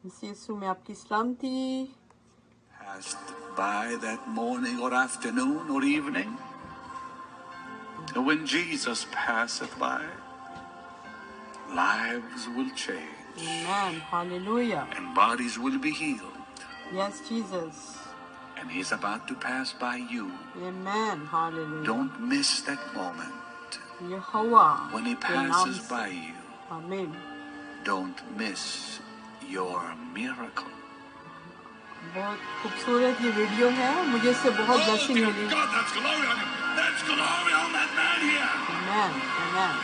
यीशु में आपकी सलामती। Passed by that morning or afternoon or evening, and when Jesus passeth by, lives will change. Amen. Hallelujah. And bodies will be healed. Yes, Jesus. And he's about to pass by you. Amen. Hallelujah. Don't miss that moment. Yehovah. When he passes by you, Amen. don't miss your miracle. बहुत खूबसूरत ये video है, मुझे इससे बहुत blessing मिली। God, that's glory on him. That's glory on that man here. Amen. Amen.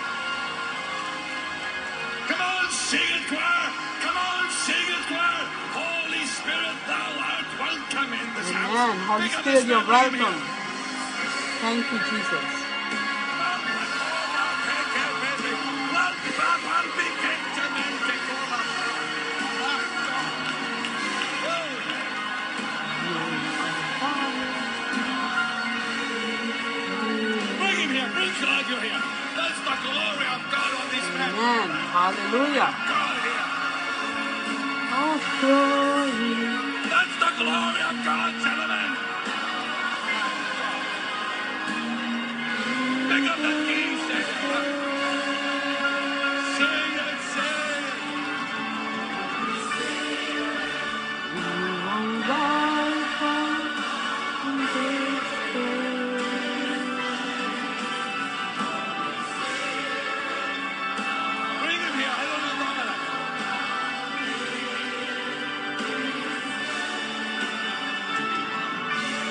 Come on, sing it, choir. Come on, sing it, choir. Holy Spirit, thou art welcome in this house. Amen. Holy Spirit, you're welcome. Thank you, Jesus. Bring him here. Bring Claudio here. That's the glory of God on this man. Amen. Hallelujah. God here. Oh, glory. That's the glory of God, gentlemen. Pick up the keys, sing it. Sing it, sing it. Bring him here. I don't know Dominic.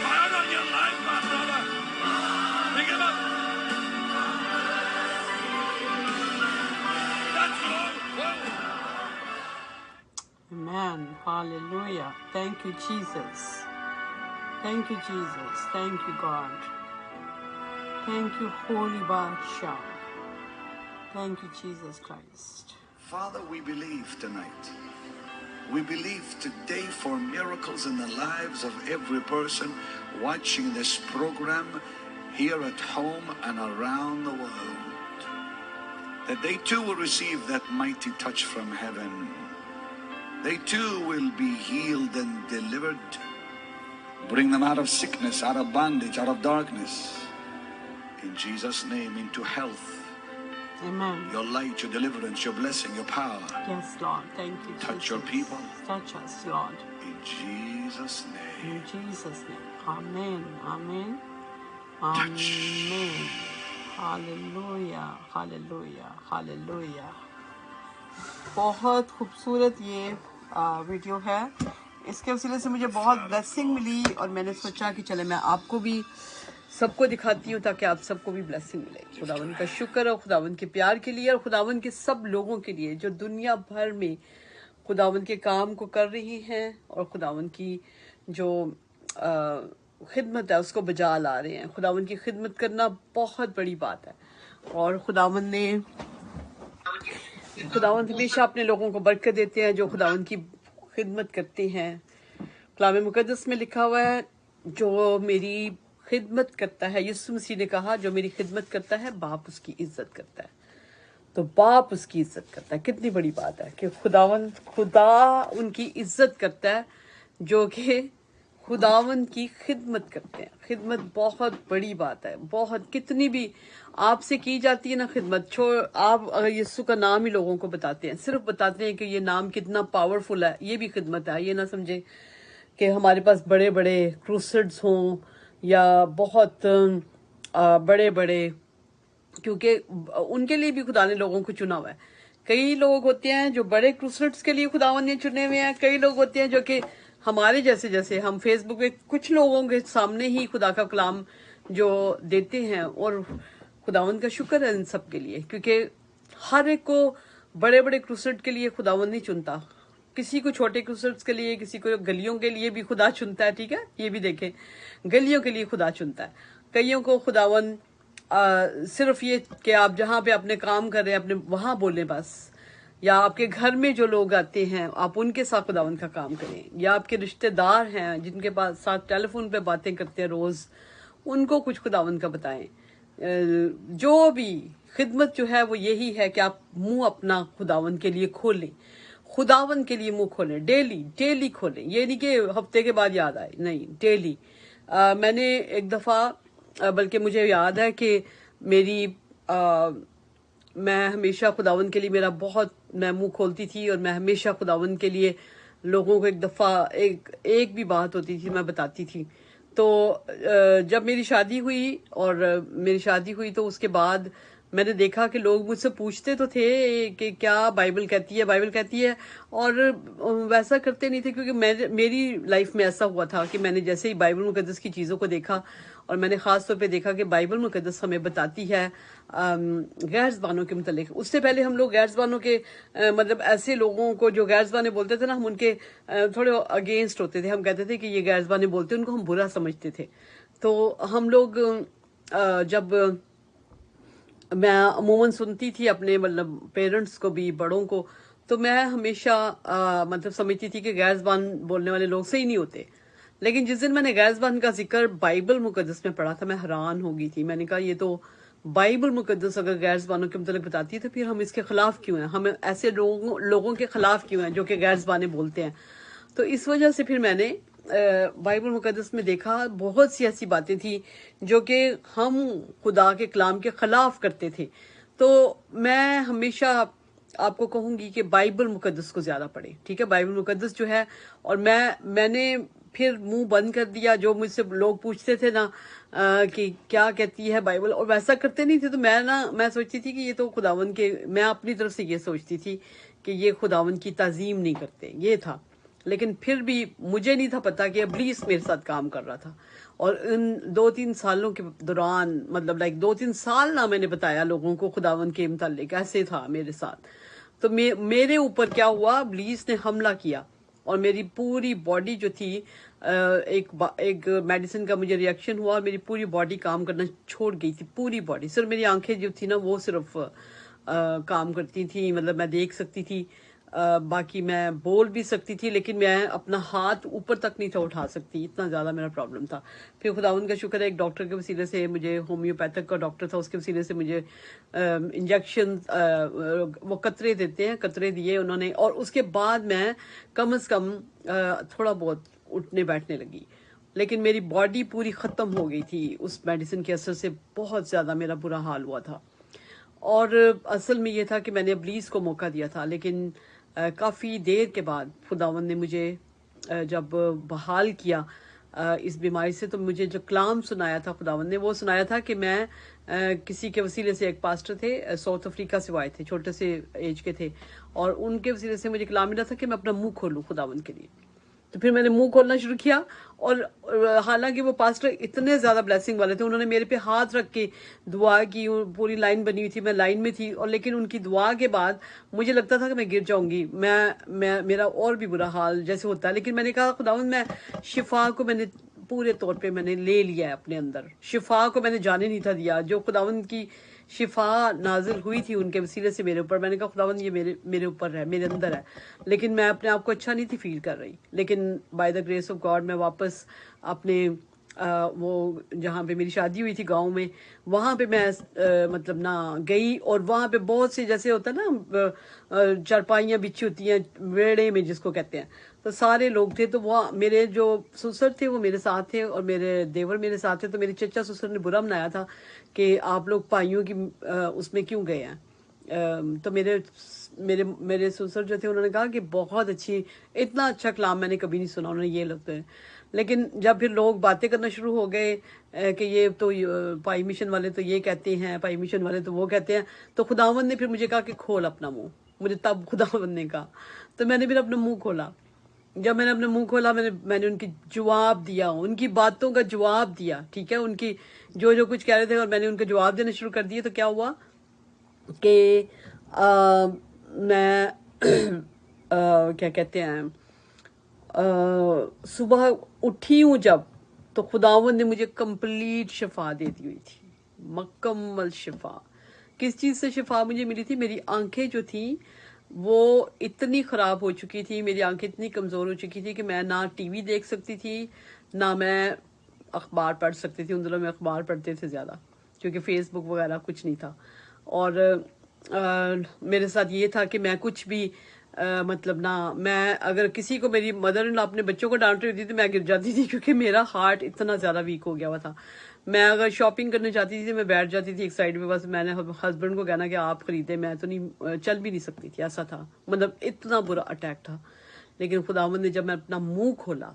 Fire on your life, my brother. Pick him up. That's all. Whoa. Amen. Hallelujah. Thank you, Jesus. Thank you, Jesus. Thank you, God. Thank you, Holy Badsha. Thank you, Jesus Christ. Father, we believe tonight. We believe today for miracles in the lives of every person watching this program here at home and around the world. That they too will receive that mighty touch from heaven. They too will be healed and delivered. Bring them out of sickness, out of bondage, out of darkness. In Jesus' name, into health. Amen. Your light, your deliverance, your blessing, your power. Yes, Lord. Thank you, Touch Jesus. your people. Touch us, Lord. In Jesus' name. In Jesus' name. Amen. Amen. Touch. Amen. Hallelujah. Hallelujah. Hallelujah. बहुत खूबसूरत ये video है। इसके वसीले से मुझे बहुत blessing मिली और मैंने सोचा कि चले मैं आपको भी सबको दिखाती हूँ ताकि आप सबको भी ब्लेसिंग मिले। खुदावन का शुक्र और खुदावन के प्यार के लिए और खुदावन के सब लोगों के लिए जो दुनिया भर में खुदावन के काम को कर रही हैं और खुदावन की जो खिदमत है उसको बजा ला रहे हैं। खुदावन की खिदमत करना बहुत बड़ी बात है और खुदावन हमेशा अपने लोगों को बरकत देते हैं जो खुदावन की खिदमत करते हैं। कलाम मुकद्दस में लिखा हुआ है जो मेरी खिदमत करता है, यीशु मसीह ने कहा जो मेरी खिदमत करता है बाप उसकी इज्जत करता है। तो बाप उसकी इज्जत करता है। कितनी बड़ी बात है कि खुदा उनकी इज्जत करता है जो कि खुदावन की खिदमत करते हैं। खिदमत बहुत बड़ी बात है। बहुत कितनी भी आपसे की जाती है ना खिदमत, आप अगर यीशु का नाम ही लोगों को बताते हैं, सिर्फ बताते हैं कि ये नाम कितना पावरफुल है, ये भी खिदमत है। ये ना समझे कि हमारे पास बड़े बड़े क्रूसेड्स हों या बहुत बड़े बड़े, क्योंकि उनके लिए भी खुदा ने लोगों को चुना हुआ है। कई लोग होते हैं जो बड़े क्रूसेड्स के लिए खुदावन ने चुने हुए हैं, कई लोग होते हैं जो कि हमारे जैसे हम फेसबुक पे कुछ लोगों के सामने ही खुदा का कलाम जो देते हैं और खुदावन का शुक्र है इन सब के लिए, क्योंकि हर एक को बड़े बड़े क्रूसेड के लिए खुदावन नहीं चुनता। किसी को छोटे क्रूसेड्स के लिए, किसी को गलियों के लिए भी खुदा चुनता है। ठीक है, ये भी देखें, गलियों के लिए खुदा चुनता है। कईयों को खुदावन सिर्फ ये कि आप जहाँ पे अपने काम कर रहे हैं अपने वहाँ बोलें बस, या आपके घर में जो लोग आते हैं आप उनके साथ खुदावन का काम करें, या आपके रिश्तेदार हैं जिनके पास साथ टेलीफोन पे बातें करते हैं रोज, उनको कुछ खुदावन का बताएं। जो भी खिदमत जो है वो यही है कि आप मुंह अपना खुदावन के लिए खोलें। खुदावन के लिए मुंह खोलें, डेली डेली खोलें, ये नहीं कि हफ्ते के बाद याद आए, नहीं, डेली। मैंने एक दफ़ा बल्कि मुझे याद है कि मेरी मैं हमेशा खुदावन के लिए मैं मुंह खोलती थी और मैं हमेशा खुदावन के लिए लोगों को एक दफ़ा एक भी बात होती थी मैं बताती थी। तो जब मेरी शादी हुई तो उसके बाद मैंने देखा कि लोग मुझसे पूछते तो थे कि क्या बाइबल कहती है, और वैसा करते नहीं थे, क्योंकि मेरी लाइफ में ऐसा हुआ था कि मैंने जैसे ही बाइबल मुकद्दस की चीज़ों को देखा, और मैंने ख़ास तौर पे देखा कि बाइबल मुकद्दस हमें बताती है गैर ज़बानों के मुतल्लिक़। उससे पहले हम लोग गैर ज़बानों के मतलब ऐसे लोगों को जो गैर ज़बानें बोलते थे ना, हम उनके थोड़े अगेंस्ट होते थे। हम कहते थे कि ये गैर ज़बानें बोलते, उनको हम बुरा समझते थे। तो हम लोग जब मैं अमूमन सुनती थी अपने मतलब पेरेंट्स को भी, बड़ों को, तो मैं हमेशा मतलब समझती थी कि गैर ज़बान बोलने वाले लोग सही नहीं होते। लेकिन जिस दिन मैंने गैर ज़बान का जिक्र बाइबल मुकद्दस में पढ़ा था, मैं हैरान हो गई थी। मैंने कहा ये तो बाइबल मुकद्दस अगर गैर ज़बानों के मतलब बताती है, तो फिर हम इसके खिलाफ क्यों हैं, हम ऐसे लोगों के खिलाफ क्यों हैं जो कि गैर ज़बानें बोलते हैं। तो इस वजह से फिर मैंने बाइबल मुकद्दस में देखा बहुत सी ऐसी बातें थी जो कि हम खुदा के कलाम के खिलाफ करते थे। तो मैं हमेशा आपको कहूंगी कि बाइबल मुकद्दस को ज्यादा पढ़े, ठीक है, बाइबल मुकद्दस जो है। और मैंने फिर मुंह बंद कर दिया। जो मुझसे लोग पूछते थे ना कि क्या कहती है बाइबल, और वैसा करते नहीं थे, तो मैं सोचती थी कि ये तो खुदावन के, मैं अपनी तरफ से ये सोचती थी कि ये खुदावन की ताजीम नहीं करते, ये था। लेकिन फिर भी मुझे नहीं था पता कि इब्लीस मेरे साथ काम कर रहा था। और इन 2-3 सालों के दौरान, मतलब 2-3 साल ना, मैंने बताया लोगों को खुदावन के मुताल्लिक ऐसे था मेरे साथ। तो मेरे ऊपर क्या हुआ, इब्लीस ने हमला किया और मेरी पूरी बॉडी जो थी, एक मेडिसिन का मुझे रिएक्शन हुआ और मेरी पूरी बॉडी काम करना छोड़ गई थी। पूरी बॉडी, सिर्फ मेरी आंखें जो थी ना वो सिर्फ काम करती थी, मतलब मैं देख सकती थी, बाकी मैं बोल भी सकती थी, लेकिन मैं अपना हाथ ऊपर तक नहीं था उठा सकती, इतना ज़्यादा मेरा प्रॉब्लम था। फिर खुदावंद का शुक्र है, एक डॉक्टर के वसीले से मुझे, होम्योपैथिक का डॉक्टर था, उसके वसीले से मुझे इंजेक्शन, वो कतरे देते हैं, कतरे दिए उन्होंने, और उसके बाद मैं कम से कम थोड़ा बहुत उठने बैठने लगी। लेकिन मेरी बॉडी पूरी ख़त्म हो गई थी उस मेडिसिन के असर से, बहुत ज़्यादा मेरा बुरा हाल हुआ था। और असल में ये था कि मैंने इब्लीस को मौका दिया था, लेकिन काफ़ी देर के बाद खुदावंद ने मुझे जब बहाल किया इस बीमारी से, तो मुझे जो कलाम सुनाया था खुदावंद ने, वो सुनाया था कि मैं किसी के वसीले से, एक पास्टर थे साउथ अफ्रीका से आए थे, छोटे से एज के थे, और उनके वसीले से मुझे कलाम मिला था कि मैं अपना मुंह खोलूँ खुदावंद के लिए। तो फिर मैंने मुंह खोलना शुरू किया, और हालांकि वो पास्टर इतने ज़्यादा ब्लेसिंग वाले थे, उन्होंने मेरे पे हाथ रख के दुआ की, पूरी लाइन बनी हुई थी, मैं लाइन में थी, और लेकिन उनकी दुआ के बाद मुझे लगता था कि मैं गिर जाऊंगी, मेरा और भी बुरा हाल जैसे होता है। लेकिन मैंने कहा खुदावंद, मैं शिफा को मैंने पूरे तौर पे मैंने ले लिया है अपने अंदर, शिफा को मैंने जाने नहीं था दिया। जो खुदावंद की शिफा नाजिल हुई थी उनके वसीले से मेरे ऊपर, मैंने कहा खुदावंद ये मेरे ऊपर है, मेरे अंदर है, लेकिन मैं अपने आप को अच्छा नहीं थी फील कर रही। लेकिन by the grace of God मैं वापस अपने वो जहाँ पे मेरी शादी हुई थी गांव में, वहाँ पे मैं मतलब ना गई, और वहाँ पे बहुत से, जैसे होता है ना चारपाइयाँ बिछी होती हैं वेड़े में जिसको कहते हैं, तो सारे लोग थे। तो वो मेरे जो ससुर थे वो मेरे साथ थे, और मेरे देवर मेरे साथ थे। तो मेरे चचा ससुर ने बुरा मनाया था कि आप लोग भाइयों की उसमें क्यों गए हैं। तो मेरे ससुर जो थे उन्होंने कहा कि बहुत अच्छी, इतना अच्छा कलाम मैंने कभी नहीं सुना, उन्होंने ये लगता है। लेकिन जब फिर लोग बातें करना शुरू हो गए कि ये तो पाई मिशन वाले तो ये कहते हैं, पाई मिशन वाले तो वो कहते हैं, तो खुदावंद ने फिर मुझे कहा कि खोल अपना मुंह। मुझे तब खुदावंद ने कहा, तो मैंने फिर अपना मुंह खोला। जब मैंने अपना मुंह खोला, मैंने उनकी जवाब दिया, उनकी बातों का जवाब दिया, ठीक है, उनकी जो कुछ कह रहे थे, और मैंने उनके जवाब देना शुरू कर दिए। तो क्या हुआ कि मैं क्या कहते हैं, सुबह उठी हूँ जब, तो खुदावंद ने मुझे कंप्लीट शिफा दे दी हुई थी, मुकम्मल शिफा। किस चीज़ से शिफा मुझे मिली थी? मेरी आंखें जो थी वो इतनी ख़राब हो चुकी थी, मेरी आंखें इतनी कमज़ोर हो चुकी थी कि मैं ना टीवी देख सकती थी, ना मैं अखबार पढ़ सकती थी। उन दिनों में अखबार पढ़ते थे ज़्यादा, क्योंकि फेसबुक वगैरह कुछ नहीं था। और मेरे साथ ये था कि मैं कुछ भी مطلب نا میں اگر کسی کو میری مدر ان لا اپنے بچوں کو ڈانٹ رہی تھی تو میں گر جاتی تھی، کیونکہ میرا ہارٹ اتنا زیادہ ویک ہو گیا ہوا تھا. میں اگر شاپنگ کرنے جاتی تھی میں بیٹھ جاتی تھی ایک سائڈ پہ، بس میں نے ہسبینڈ کو کہنا کہ آپ خریدے، میں تو نہیں چل بھی نہیں سکتی تھی، ایسا تھا، مطلب اتنا برا اٹیک تھا. لیکن خداوند نے جب میں اپنا منہ کھولا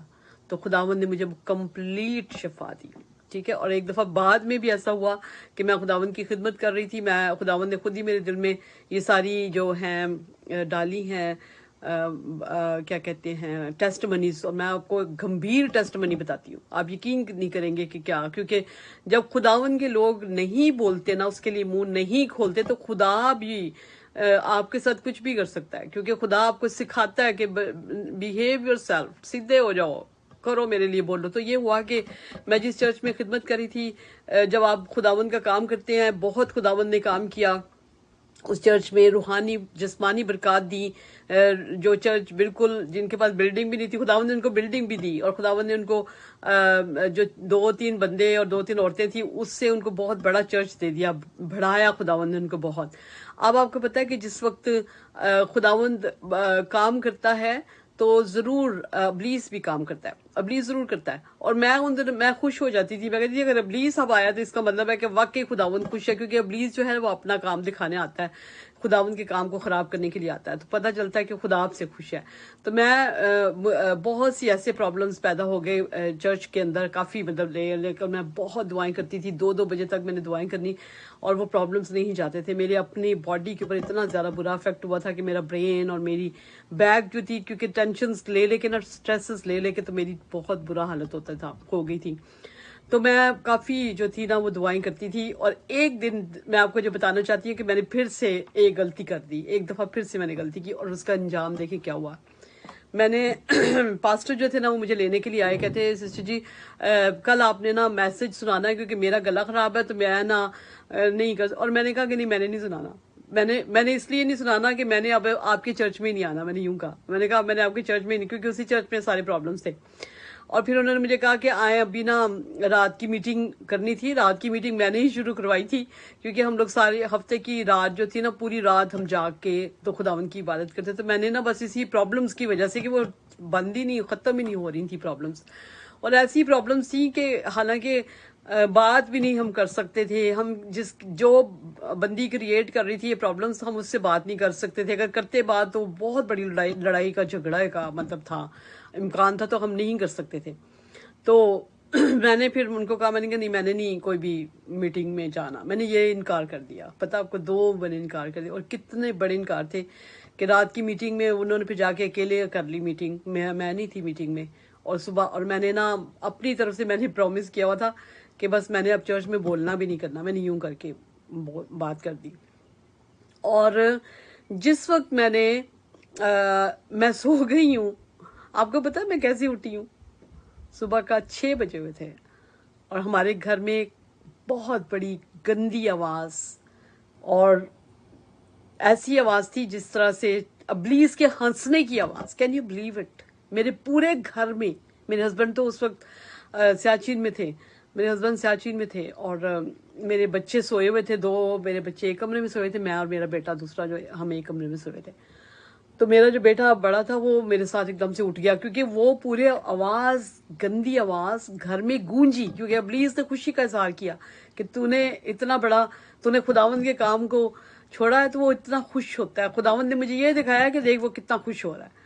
تو خداوند نے مجھے کمپلیٹ شفا دی. ٹھیک ہے. اور ایک دفعہ بعد میں بھی ایسا ہوا کہ میں خداوند کی خدمت کر رہی تھی، میں خداوند نے خود ہی میرے دل میں یہ ساری جو ہیں ڈالی ہیں کیا کہتے ہیں ٹیسٹ منیز، اور میں آپ کو گمبھیر ٹیسٹ منی بتاتی ہوں. آپ یقین نہیں کریں گے کہ کیا، کیونکہ جب خداوند کے لوگ نہیں بولتے نا، اس کے لیے منہ نہیں کھولتے، تو خدا بھی آپ کے ساتھ کچھ بھی کر سکتا ہے. کیونکہ خدا آپ کو سکھاتا ہے کہ بیہیو یور سیلف، سیدھے ہو جاؤ، کرو میرے لیے بولو. تو یہ ہوا کہ میں جس چرچ میں خدمت کری تھی، جب آپ خداوند کا کام کرتے ہیں، بہت خداوند نے کام کیا اس چرچ میں، روحانی جسمانی برکات دی. جو چرچ بالکل جن کے پاس بلڈنگ بھی نہیں تھی، خداوند نے ان کو بلڈنگ بھی دی، اور خداوند نے ان کو جو 2-3 بندے اور 2-3 عورتیں تھیں، اس سے ان کو بہت بڑا چرچ دے دیا، بڑھایا خداوند نے ان کو بہت. اب آپ کو پتہ ہے کہ جس وقت خداوند کام کرتا ہے تو ضرور ابلیس بھی کام کرتا ہے، ابلیس ضرور کرتا ہے. اور میں خوش ہو جاتی تھی، میں کہتی تھی اگر ابلیس اب آیا تو اس کا مطلب ہے کہ واقعی خداوند خوش ہے، کیونکہ ابلیس جو ہے وہ اپنا کام دکھانے آتا ہے، خداوند کے کام کو خراب کرنے کے لیے آتا ہے، تو پتہ چلتا ہے کہ خدا آپ سے خوش ہے. تو میں بہت سی ایسے پرابلمز پیدا ہو گئے چرچ کے اندر، کافی مطلب لیکن میں بہت دعائیں کرتی تھی، 2 بجے تک میں نے دعائیں کرنی، اور وہ پرابلمز نہیں جاتے تھے. میرے اپنی باڈی کے اوپر اتنا زیادہ برا افیکٹ ہوا تھا کہ میرا برین اور میری بیک جو تھی، کیونکہ ٹینشنز لے کے نا، اسٹریسز لے کے، تو میری بہت برا حالت ہو گئی تھی. تو میں کافی جو تھی نا وہ دعائیں کرتی تھی. اور ایک دن میں آپ کو جو بتانا چاہتی ہوں کہ میں نے پھر سے ایک غلطی کر دی، ایک دفعہ پھر سے میں نے غلطی کی، اور اس کا انجام دیکھیں کیا ہوا. میں نے پاسٹر جو تھے نا وہ مجھے لینے کے لیے آئے، کہتے ہیں سسٹر جی کل آپ نے نا میسج سنانا ہے، کیونکہ میرا گلا خراب ہے تو میں نا نہیں کر. اور میں نے کہا کہ نہیں، میں نے نہیں سنانا. میں نے اس لیے نہیں سنانا کہ میں نے اب آپ کے چرچ میں نہیں آنا. میں نے یوں کہا، میں نے کہا میں نے آپ کے چرچ میں نہیں، کیونکہ اسی چرچ میں سارے پرابلمس تھے. اور پھر انہوں نے مجھے کہا کہ آئیں، ابھی نا رات کی میٹنگ کرنی تھی. رات کی میٹنگ میں نے ہی شروع کروائی تھی، کیونکہ ہم لوگ سارے ہفتے کی رات جو تھی نا، پوری رات ہم جاگ کے تو خداوند کی عبادت کرتے. تو میں نے نا بس اسی پرابلمس کی وجہ سے، کہ وہ بند ہی نہیں، ختم ہی نہیں ہو رہی تھی پرابلمس، اور ایسی پرابلمس تھیں کہ حالانکہ بات بھی نہیں ہم کر سکتے تھے. ہم جو بندی کریٹ کر رہی تھی یہ پرابلمس، ہم اس سے بات نہیں کر سکتے تھے. اگر کرتے بات تو بہت بڑی لڑائی کا جھگڑا کا مطلب تھا، امکان تھا، تو ہم نہیں کر سکتے تھے. تو میں نے پھر ان کو کہا، میں نے کہا نہیں، میں نے نہیں کوئی بھی میٹنگ میں جانا. میں نے یہ انکار کر دیا. پتہ آپ کو 2 بڑے انکار کر دیا، اور کتنے بڑے انکار تھے کہ رات کی میٹنگ میں انہوں نے پھر جا کے اکیلے کر لی میٹنگ. میں نہیں تھی میٹنگ میں. اور صبح، اور میں نے نا اپنی طرف سے میں نے پرومس کیا ہوا تھا کہ بس میں نے اب چرچ میں بولنا بھی نہیں کرنا. میں نے یوں کر کے بات کر دی. اور جس وقت میں سو گئی ہوں، آپ کو پتا میں کیسے اٹھی ہوں؟ صبح کا 6 بجے ہوئے تھے، اور ہمارے گھر میں بہت بڑی گندی آواز، اور ایسی آواز تھی جس طرح سے ابلیس کے ہنسنے کی آواز. Can you believe it? میرے پورے گھر میں، میرے ہسبینڈ تو اس وقت سیاچین میں تھے، اور میرے بچے سوئے ہوئے تھے. 2 میرے بچے ایک کمرے میں سوئے تھے، میں اور میرا بیٹا دوسرا جو ہم ایک کمرے میں سوئے تھے. تو میرا جو بیٹا بڑا تھا وہ میرے ساتھ ایک دم سے اٹھ گیا، کیونکہ وہ پورے آواز، گندی آواز گھر میں گونجی. کیونکہ ابلیس نے خوشی کا اظہار کیا کہ تو نے اتنا بڑا، تو نے خداوند کے کام کو چھوڑا ہے، تو وہ اتنا خوش ہوتا ہے. خداوند نے مجھے یہ دکھایا کہ دیکھ وہ کتنا خوش ہو رہا ہے.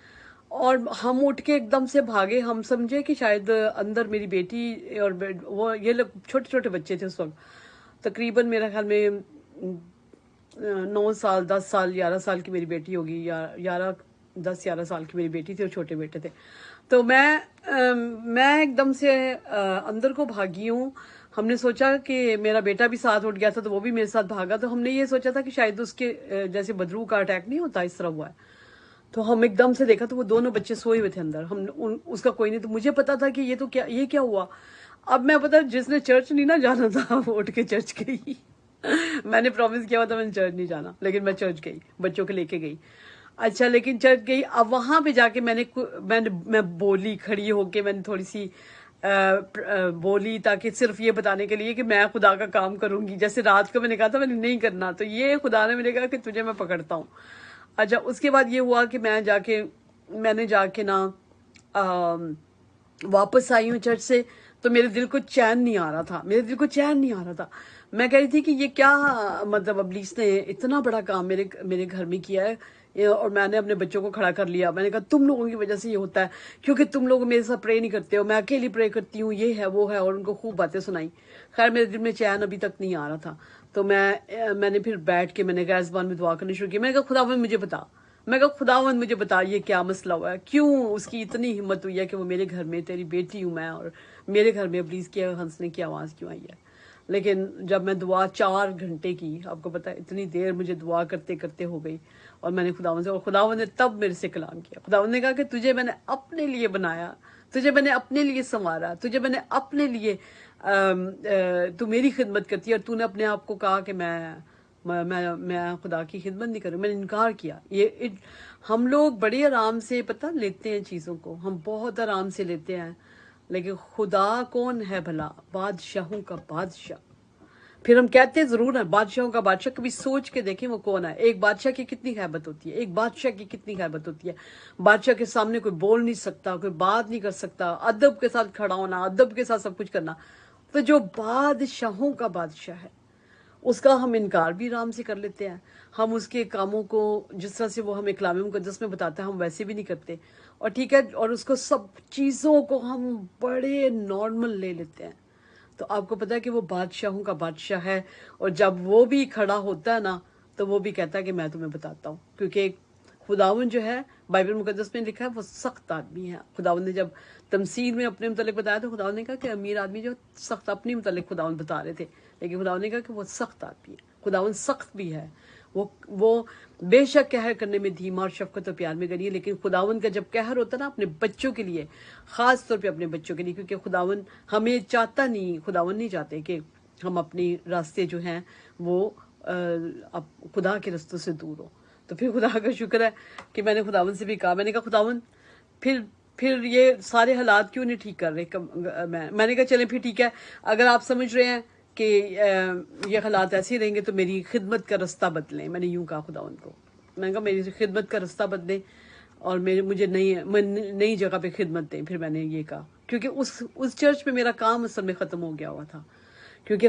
اور ہم اٹھ کے ایک دم سے بھاگے. ہم سمجھے کہ شاید اندر میری بیٹی اور وہ یہ لوگ چھوٹے چھوٹے بچے تھے اس وقت، تقریباً میرا خیال میں 9 سال 10 سال 11 سال کی میری بیٹی ہوگی، یا 10-11 سال کی میری بیٹی تھی، اور چھوٹے بیٹے تھے. تو میں ایک دم سے اندر کو بھاگی ہوں. ہم نے سوچا کہ میرا بیٹا بھی ساتھ اٹھ گیا تھا تو وہ بھی میرے ساتھ بھاگا. تو ہم نے یہ سوچا تھا کہ شاید اس کے جیسے بدرو کا اٹیک نہیں ہوتا، اس طرح ہوا ہے. تو ہم ایک دم سے دیکھا تو وہ دونوں بچے سوئے ہوئے تھے اندر. اس کا کوئی نہیں. تو مجھے پتا تھا کہ یہ کیا ہوا. اب میں پتا جس نے چرچ نہیں نہ جانا تھا وہ اٹھ کے چرچ گئی. میں نے پرومس کیا ہوا تھا میں نے چرچ نہیں جانا، لیکن میں چرچ گئی، بچوں کو لے کے گئی. اچھا، لیکن چرچ گئی. اب وہاں پہ جا کے میں بولی، کھڑی ہو کے میں نے تھوڑی سی بولی، تاکہ صرف یہ بتانے کے لیے کہ میں خدا کا کام کروں گی. جیسے رات کو میں نے کہا تھا میں نے نہیں کرنا، تو یہ خدا نے مجھے کہا کہ تجھے میں پکڑتا ہوں. अच्छा, उसके बाद ये हुआ कि मैंने जाके ना वापस आई हूँ चर्च से, तो मेरे दिल को चैन नहीं आ रहा था, मेरे दिल को चैन नहीं आ रहा था। मैं कह रही थी कि ये क्या, मतलब अबलीस ने इतना बड़ा काम मेरे घर में किया है, और मैंने अपने बच्चों को खड़ा कर लिया। मैंने कहा तुम लोगों की वजह से ये होता है, क्योंकि तुम लोग मेरे साथ प्रे नहीं करते हो, मैं अकेली प्रे करती हूँ, ये है वो है, और उनको खूब बातें सुनाई। खैर मेरे दिल में चैन अभी तक नहीं आ रहा था, तो मैंने फिर बैठ के मैंने गैस बान में दुआ करनी शुरू की। मैंने कहा खुदावंद मुझे बता, मैं कहा खुदावंद मुझे बता ये क्या मसला हुआ है, क्यों उसकी इतनी हिम्मत हुई है कि वो मेरे घर में, तेरी बेटी हूं मैं, और मेरे घर में इब्लीस की हंसने की आवाज़ क्यों आई है। लेकिन जब मैं दुआ 4 घंटे की, आपको पता है इतनी देर मुझे दुआ करते करते हो गई, और मैंने खुदावंद से, और खुदावंद ने तब मेरे से कलाम किया। खुदावंद ने कहा कि तुझे मैंने अपने लिए बनाया, तुझे मैंने अपने लिए संवारा, तुझे मैंने अपने लिए तू मेरी खिदमत करती है, और तूने अपने आप को कहा कि मैं खुदा की खिदमत नहीं करूँ। मैंने इनकार किया। हम लोग बड़े आराम से पता लेते हैं चीज़ों को, हम बहुत आराम से लेते हैं, लेकिन खुदा कौन है भला, बादशाहों का बादशाह। फिर हम कहते जरूर है बादशाहों का बादशाह, कभी सोच के देखें वो कौन है। एक बादशाह की कितनी हैबत होती है, एक बादशाह की कितनी हैबत होती है। बादशाह के सामने कोई बोल नहीं सकता, कोई बात नहीं कर सकता, अदब के साथ खड़ा होना, अदब के साथ सब कुछ करना। तो जो बादशाहों का बादशाह है, उसका हम इनकार भी आराम से कर लेते हैं। हम उसके कामों को जिस तरह से वो हमें कलाम मुकद्दस में बताता है, हम वैसे भी नहीं करते, और ठीक है, और उसको सब चीज़ों को हम बड़े नॉर्मल ले लेते हैं। तो आपको पता है कि वो बादशाहों का बादशाह है, और जब वो भी खड़ा होता है ना, तो वो भी कहता है कि मैं तुम्हें बताता हूँ, क्योंकि खुदावन जो है, बाइबल मुकद्दस में लिखा है, वो सख्त आदमी है। खुदावन ने जब तमसील में अपने मुतालिक बताया, तो खुदावन ने कहा कि अमीर आदमी जो सख्त, अपने मुतालिक खुदावन बता रहे थे, लेकिन खुदावन ने कहा कि वो सख्त आदमी है। खुदावन सख्त भी है, वो बेशक कहर करने में धीमा और शफकत और प्यार में गनी है, लेकिन खुदावन का जब कहर होता है ना अपने बच्चों के लिए, खास तौर पे अपने बच्चों के लिए, क्योंकि खुदावन हमें चाहता नहीं, खुदावन नहीं चाहते कि हम अपने रास्ते जो हैं वो अब खुदा के रास्तों से दूर हो। तो फिर खुदा का शुक्र है कि मैंने खुदावन से भी कहा, मैंने कहा खुदावन फिर ये सारे हालात क्यों नहीं ठीक कर रहे। मैंने कहा चलें फिर ठीक है, अगर आप समझ रहे हैं कि ये हालात ऐसे ही रहेंगे तो मेरी खिदमत का रास्ता बदलें। मैंने यूं कहा खुदावन को, मैंने कहा मेरी खिदमत का रास्ता बदलें, और मुझे नई जगह पे खिदमत दें। फिर मैंने ये कहा, क्योंकि उस चर्च में मेरा काम असल में ख़त्म हो गया हुआ था, क्योंकि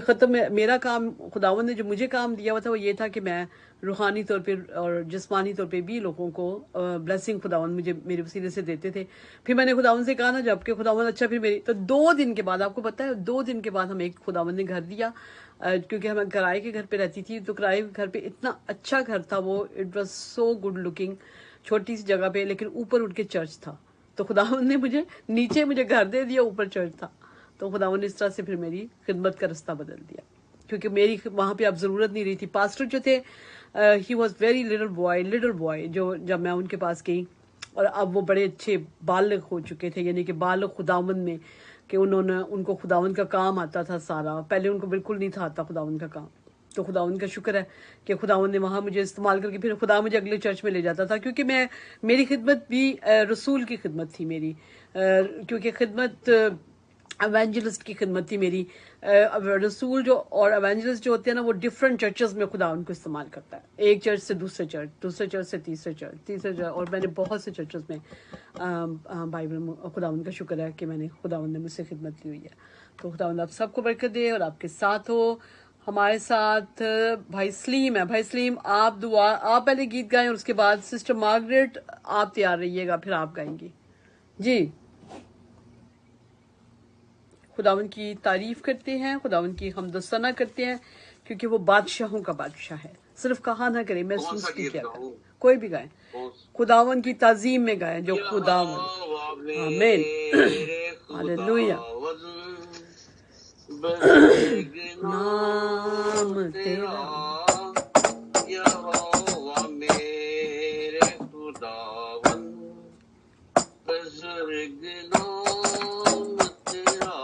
मेरा काम, खुदावन ने जो मुझे काम दिया हुआ था वो ये था कि मैं रूहानी तौर पे और जिस्मानी तौर पे भी लोगों को ब्लेसिंग खुदावन मुझे मेरे वसीले से देते थे। फिर मैंने खुदावन से कहा ना, जबकि खुदावन अच्छा, फिर मेरी तो 2 दिन के बाद, आपको पता है 2 दिन के बाद हमें एक खुदावन ने घर दिया, क्योंकि हम किराए के घर पे रहती थी, तो किराए के घर पे इतना अच्छा घर था वो, it was so good looking, छोटी सी जगह पे, लेकिन ऊपर उठ के चर्च था। तो खुदावन ने नीचे मुझे घर दे दिया, ऊपर चर्च था। तो खुदावन ने इस तरह से फिर मेरी खिदमत का रास्ता बदल दिया, क्योंकि मेरी वहाँ पे अब ज़रूरत नहीं रही थी। पास्टर जो थे, he was very little boy, जो जब मैं उनके पास गई, और अब वो बड़े अच्छे बालिग हो चुके थे, यानी कि बालिग खुदावन में, कि उनको खुदावन का काम आता था सारा। पहले उनको बिल्कुल नहीं था आता खुदावन का काम। तो खुदावन का शुक्र है कि खुदावन ने वहाँ मुझे इस्तेमाल करके फिर खुदा मुझे अगले चर्च में ले जाता था, क्योंकि मेरी खिदमत भी रसूल की खिदमत थी मेरी, क्योंकि खिदमत एवेंजलिस्ट की खिदमत थी मेरी। रसूल जो और एवेंजलिस्ट जो होते हैं ना, वो डिफरेंट चर्चेस में खुदा उनको इस्तेमाल करता है, एक चर्च से दूसरे चर्च से तीसरे चर्च, और मैंने बहुत से चर्चेस में बाइबल, खुदावंद का शुक्र है कि मैंने खुदावंद ने मुझसे खिदमत ली हुई है। तो खुदावंद आप सबको बरकत दे और आपके साथ हो। हमारे साथ भाई सलीम है। भाई सलीम, आप पहले गीत गाएं, और उसके बाद सिस्टर मार्गरेट आप तैयार रहिएगा, फिर आप गाएंगी जी। खुदावन की तारीफ करते हैं, खुदावन की हमदोसना करते हैं, क्योंकि वो बादशाहों का बादशाह है। सिर्फ कहा ना करें, महसूस भी किया करें। कोई भी गाए, खुदावन की ताजीम में गाए, जो खुदावन। आमीन, हालेलुया। नाम तेरा यहोवा मेरे खुदावन, बुजुर्ग नाम तेरा,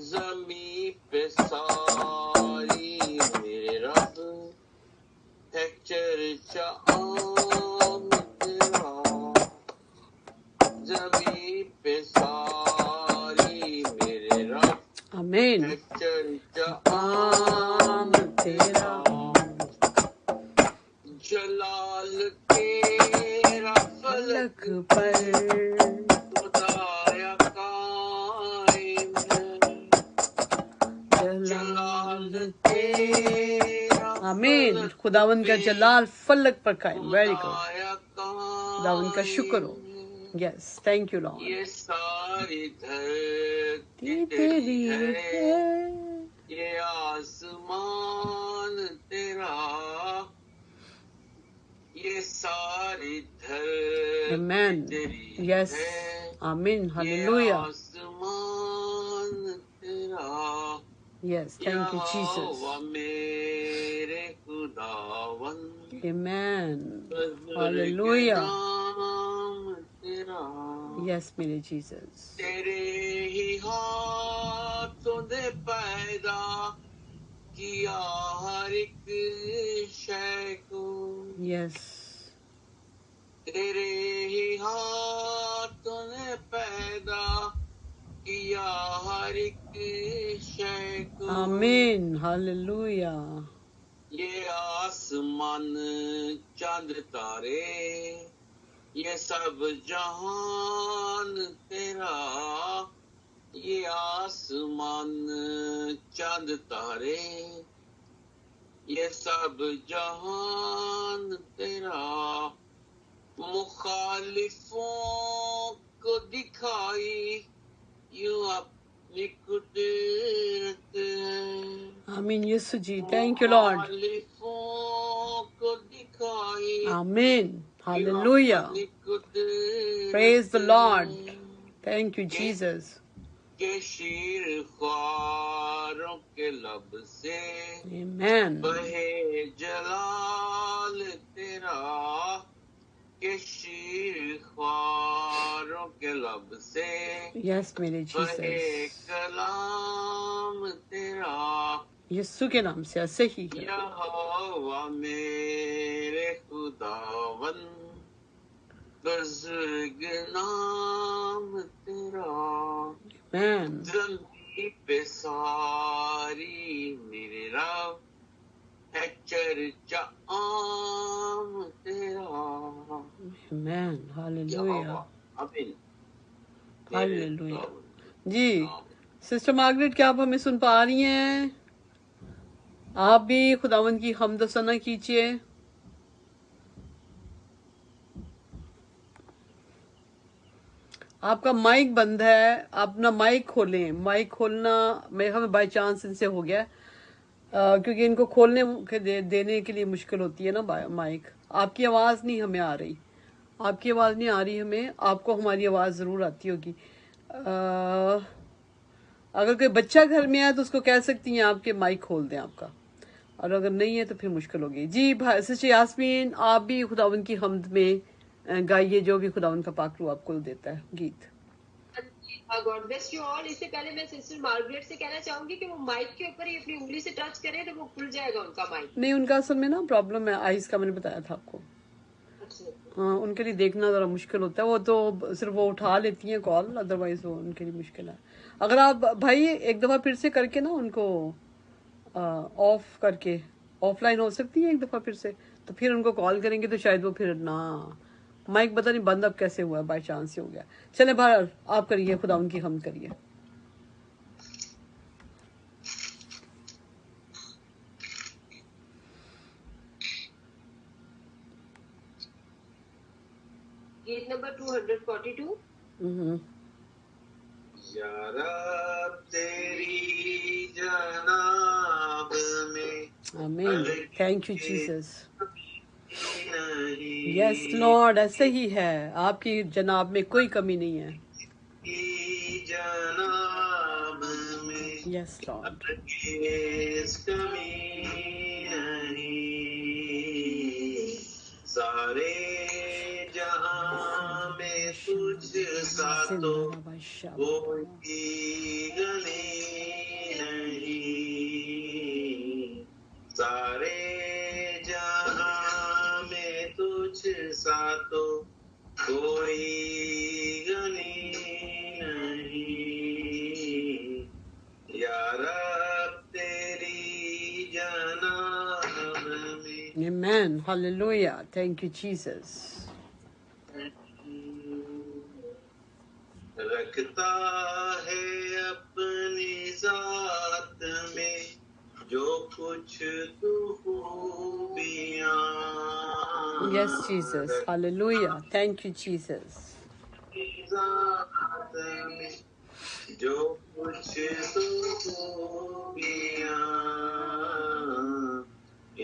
ज़मीं पे सारी मेरे रब है चर्चा आम तेरा, ज़मीं पे सारी मेरे रब आमीन, है चर्चा आम तेरा, जलाल तेरा फलक फलक पर खुदाया कायम है जलाल जलाल तेरा तेरा आमीन फलक खुदावन का जलाल फलक पर कायम वेरी गुड खुदाया खुदावन का शुक्र हो कायम है यस थैंक यू लॉर्ड ये सारी धरती तेरी तेरी है है ये आसमान तेरा ये सारी धरती आमेन तेरी यस है आमीन ये हालेलुया आसमान तेरा यस थैंक यू जीसस यहोवा मेरे खुदावन आमेन बजुर्ग हालेलुया नाम तेरा यस मेरे जीसस तेरे ही हाथों ने पैदा किया हर एक शय को यस तेरे ही हाथों ने पैदा किया हर एक शय को आमीन हालेलुया ये आसमान चांद तारे ये सब जहान तेरा ये आसमान चांद तारे ये सब जहान तेरा मुखालिफों को दिखाई यूं अपनी कुदरत है आमीन यीशु जी थैंक यू लॉर्ड मुखालिफों को दिखाई आमीन यूं हालेलुया अपनी कुदरत प्रेज द लॉर्ड है थैंक यू जीसस के शीर ख्वारों के लब से आमेन बहे जलाल तेरा के शीर ख्वारों के लब से यस मेरे बहे जीसस कलाम तेरा यीशु के नाम से ऐसे ही है यहोवा मेरे खुदावन बुजुर्ग नाम तेरा आमेन जमीन पे सारी मेरे रब है चर्चा आम तेरा आमेन हालेलुया यहोवा आमीन तेरे हालेलुया खुदावन जी नाम सिस्टर मार्गरेट क्या आप हमें सुन पा रही हैं आप भी खुदावन की हम्द सना कीजिए आपका माइक बंद है आप अपना माइक खोलें माइक खोलना मेरे ख्याल में बाई चांस इनसे हो गया क्योंकि इनको खोलने के देने के लिए मुश्किल होती है ना माइक आपकी आवाज़ नहीं हमें आ रही आपकी आवाज़ नहीं आ रही हमें आपको हमारी आवाज़ ज़रूर आती होगी अगर कोई बच्चा घर में है तो उसको कह सकती हैं आपके माइक खोल दें आपका और अगर नहीं है तो फिर मुश्किल होगी जी सिस्टर यास्मीन आप भी खुदावन की हम्द में गाइए जो भी खुदावन का पाक रूह आपको देता है गीत गॉड ब्लेस यू ऑल। इससे पहले मैं सिस्टर मार्गरेट से कहना चाहूंगी कि वो माइक के ऊपर ही अपनी उंगली से टच करें तो वो खुल जाएगा उनका माइक। नहीं उनका असल में ना प्रॉब्लम है आइज का मैंने बताया था आपको हाँ उनके लिए देखना ज़रा मुश्किल होता है वो तो सिर्फ वो उठा लेती हैं कॉल अदरवाइज वो उनके लिए मुश्किल है अगर आप भाई एक दफ़ा फिर से करके ना उनको ऑफ करके ऑफलाइन हो सकती है एक दफ़ा फिर से तो फिर उनको कॉल करेंगे तो शायद वो फिर ना माइक पता नहीं बंद अब कैसे हुआ बाई चांस ही हो गया चले बाहर आप करिए खुदा उनकी हम करिए गीत नंबर 242। या रब तेरी जनाब में आमीन थैंक यू जीसस नहीं यस लॉर्ड ऐसे ही है आपकी जनाब में कोई कमी नहीं है जनाब में यस लॉर्ड किस कमी नहीं सारे जहां में तुझ सा तो कोई गली नहीं सारे जहां में तुझ सा तो कोई गली नहीं या रब तेरी जनाब में Amen. Hallelujah. Thank you, Jesus. رکھتا ہے اپنی ذات میں جو کچھ تو خوبیاں Yes, Jesus. Hallelujah. Thank you, Jesus. ذات میں جو کچھ تو خوبیاں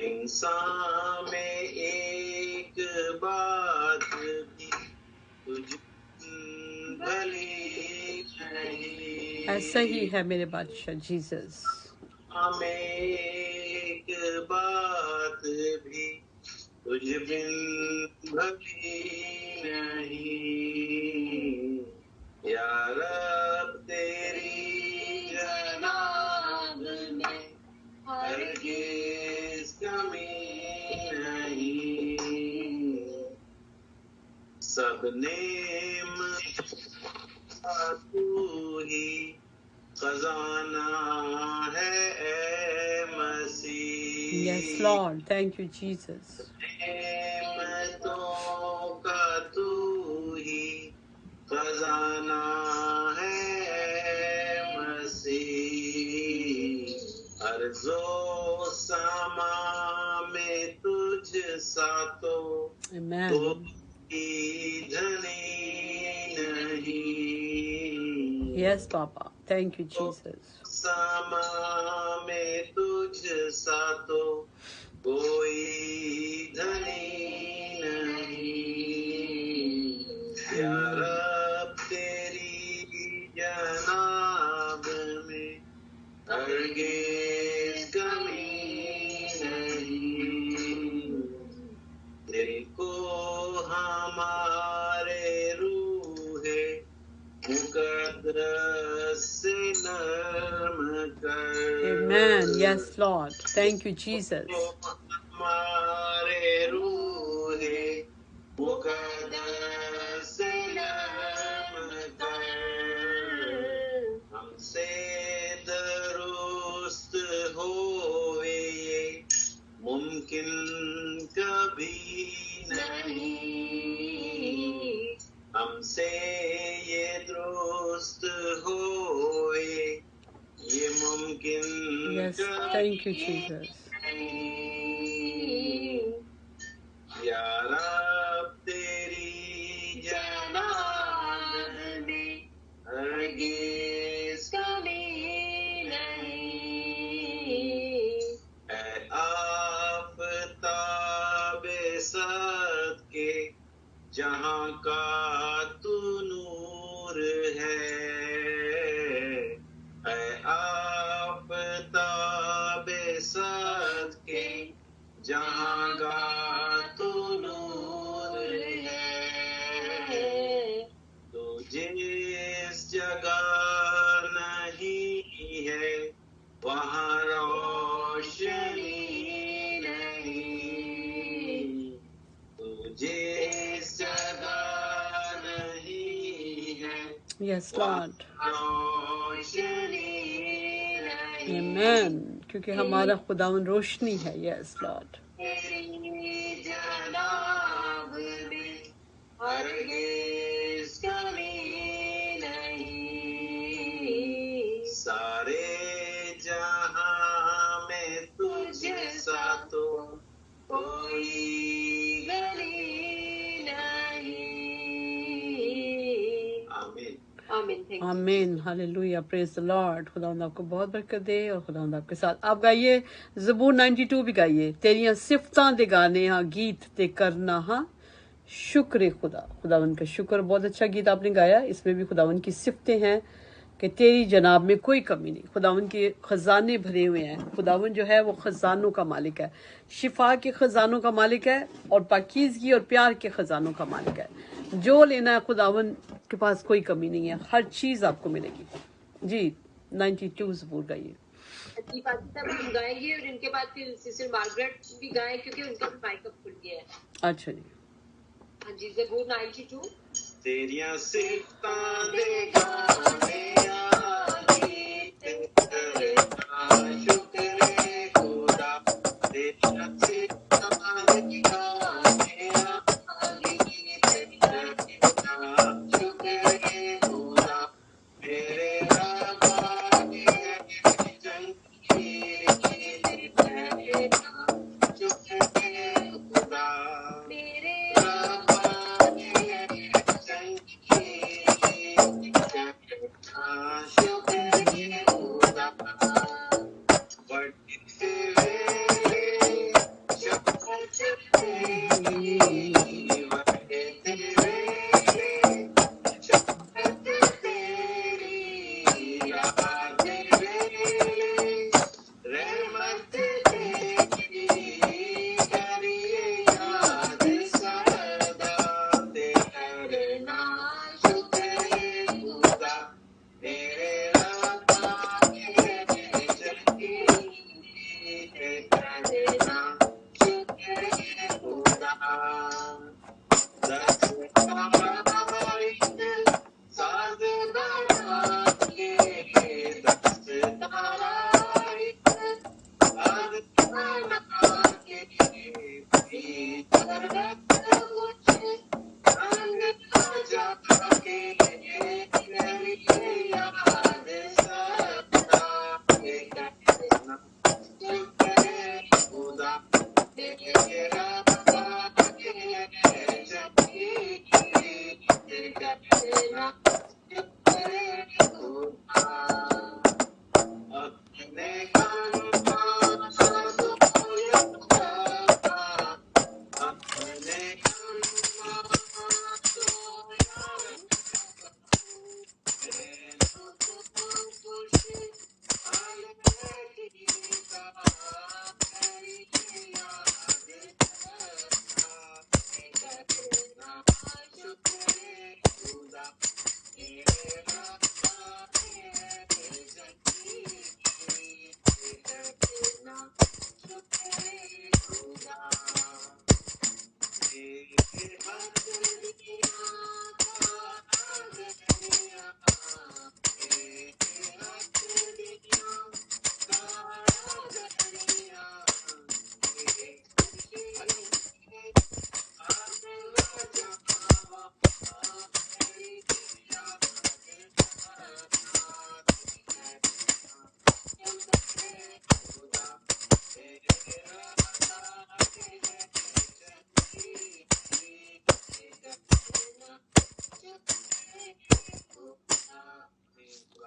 انسان میں ایک بات بھی تجھ بھلی نہیں ایسا ہی ہے میرے بادشاہ جیسس. ہمیں ایک بات بھی تجھ بن بھلی نہیں یا رب تیری جناب میں ہرگز کمی نہیں سب نعمت تو ہی خزانہ ہے اے مسیح Yes, Lord. Thank you, Jesus. نعمتوں کا تو ہی خزانہ ہے اے مسیح ارض و سما میں تجھ سا تو Amen. دھنی نہیں Yes, Papa. Thank you, Jesus. سما میں تجھ سا تو کوئی دھنی نہیں یا رب تیری جناب میں ہرگز کمی نہیں دل کو ہمارے روح مقدس سے نرم کر Amen. Yes, Lord. Thank you, Jesus. ہمارے روح مقدس سے نرم کر ہم سے درست ہوئے یہ ممکن کبھی نہیں ہم سے یہ درست ہوئے یہ ممکن Yes, thank you, Jesus. یا رب تیری جناب میں ہرگز کمی نہیں اے آفتاب صدقے جہاں کا تو نور ہے اے آفتاب صدقے جہاں کا تو نور ہے تو جس جگہ نہیں ہے وہاں روشنی نہیں تو جس جگہ نہیں ہے Yes, Lord. روشنی نہیں Amen. کیونکہ ہمارا خداوند روشنی ہے. Yes, Lord. تیری جناب میں ہرگز کمی نہیں سارے جہاں میں تجھ سا تو کوئی غنی نہیں آمین آمین. Thank you. آمین. ہاللویا. پریز دی لارڈ. خداوند آپ کو بہت برکت دے اور خداوند آپ کے ساتھ. آپ گائیے زبور 92 بھی گائیے. تیریاں صفتاں دے گانے ہاں گیت تے کرنا ہاں شکر خدا. خداوند کا شکر. بہت اچھا گیت آپ نے گایا. اس میں بھی خداوند کی صفتیں ہیں کہ تیری جناب میں کوئی کمی نہیں. خداوند کے خزانے بھرے ہوئے ہیں. خداوند جو ہے وہ خزانوں کا مالک ہے. شفا کے خزانوں کا مالک ہے اور پاکیزگی اور پیار کے خزانوں کا مالک ہے. جو لینا ہے خداوند کے پاس کوئی کمی نہیں ہے. ہر چیز آپ کو ملے گی. جی 92 زبور گائیے. جی فاطمہ صاحب ہم گائیں گے اور ان کے بعد پھر سسٹر مارگریٹ بھی گائیں کیونکہ ان کا مائک اپ کھل گیا ہے. اچھا جی. ہاں جی زبور 92. تیریاں صفتاں دے گانے گیت کرنا شکر خدا تیریاں صفتاں करना शुक्र है खुदा तेरा शक्ति करना शुक्र है खुदा अपने काम अपने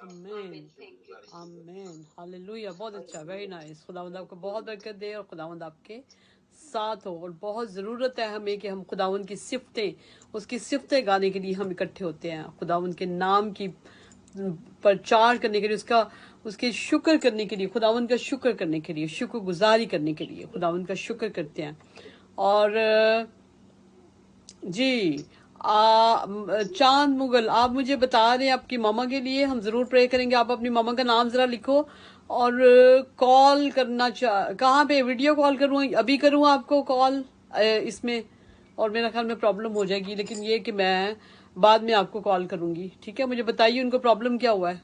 आमीन Thank you. आमीन हालेलुया। बहुत अच्छा, वेरी नाइस। खुदावंद आपको बहुत बरकत दे और खुदावंद आपके साथ हो। और बहुत ज़रूरत है हमें कि हम खुदावंद की सिफतें, उसकी सिफतें गाने के लिए हम इकट्ठे होते हैं, खुदावंद के नाम की प्रचार करने के लिए, उसके शुक्र करने के लिए, खुदावंद का शुक्र करने के लिए, शुक्र गुजारी करने के लिए खुदावंद का शुक्र करते हैं। और जी चांद मुगल, आप मुझे बता रहे हैं आपकी मामा के लिए हम जरूर प्रे करेंगे। आप अपनी मामा का नाम जरा लिखो और कॉल करना कहाँ पे, वीडियो कॉल करूँ अभी, करूँ आपको कॉल इसमें, और मेरा ख्याल में प्रॉब्लम हो जाएगी, लेकिन ये कि मैं बाद में आपको कॉल करूंगी, ठीक है। मुझे बताइए उनको प्रॉब्लम क्या हुआ है।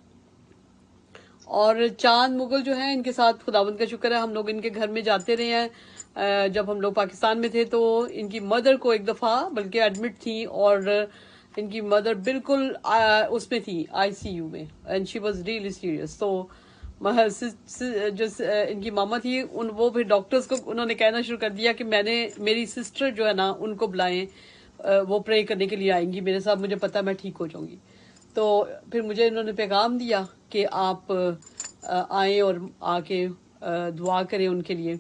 और चांद मुगल जो है, इनके साथ खुदावंद का शुक्र है हम लोग इनके घर में जाते रहे हैं। जब हम लोग पाकिस्तान में थे तो इनकी मदर को एक दफ़ा बल्कि एडमिट थी, और इनकी मदर बिल्कुल उसमें थी आईसीयू में, and she was really serious. तो जो इनकी मामा थी वो फिर डॉक्टर्स को उन्होंने कहना शुरू कर दिया कि मेरी सिस्टर जो है ना उनको बुलाएं, वो प्रे करने के लिए आएंगी मेरे साथ, मुझे पता मैं ठीक हो जाऊंगी। तो फिर मुझे इन्होंने पैगाम दिया कि आप आए और आके दुआ करें उनके लिए।